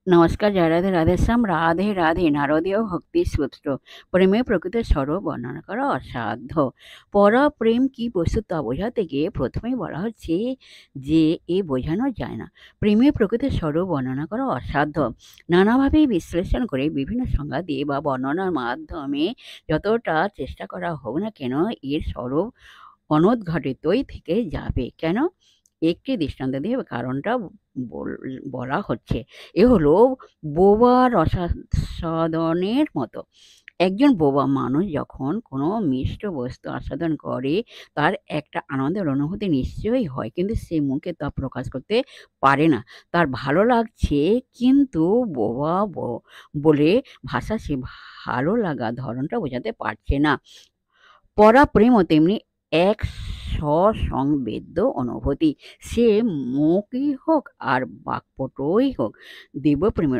নমস্কার, জয় রাধে, রাধেশ্যাম, রাধে রাধে। নারদীয় ভক্তি সূত্র। প্রেমে প্রকৃত স্বরূপ বর্ণনা করা অসাধ্য। পরা প্রেম কি বস্তু তা বোঝাতে গিয়ে প্রথমেই বলা হচ্ছে যে এ বোঝানো যায় না। প্রেমে প্রকৃত স্বরূপ বর্ণনা করা অসাধ্য। নানাভাবে বিশ্লেষণ করে বিভিন্ন সংজ্ঞা দিয়ে বা বর্ণনার মাধ্যমে যতটা চেষ্টা করা হোক না কেন, এর স্বরূপ অনুদ্ঘাটিতই থেকে যাবে। কেন? একটি দৃষ্টান্ত দিয়ে কারণটা বলা হচ্ছে। এ হলো বোবা রসাস্বাদনের মতো। একজন বোবা মানুষ যখন কোনো মিষ্ট বস্তু আস্বাদন করে, তার একটা আনন্দের অনুভূতি নিশ্চয়ই হয়, কিন্তু সে মুখে তা প্রকাশ করতে পারে না। তার ভালো লাগছে, কিন্তু বোবা বলে ভাষা সে ভালো লাগার ধরনটা বোঝাতে পারছে না। পরা প্রেমও তেমনি এক সসংবেদ্য অনুভূতি। সে মুখই হোক আর বাক্পটুই হোক, দিব্যপ্রেমের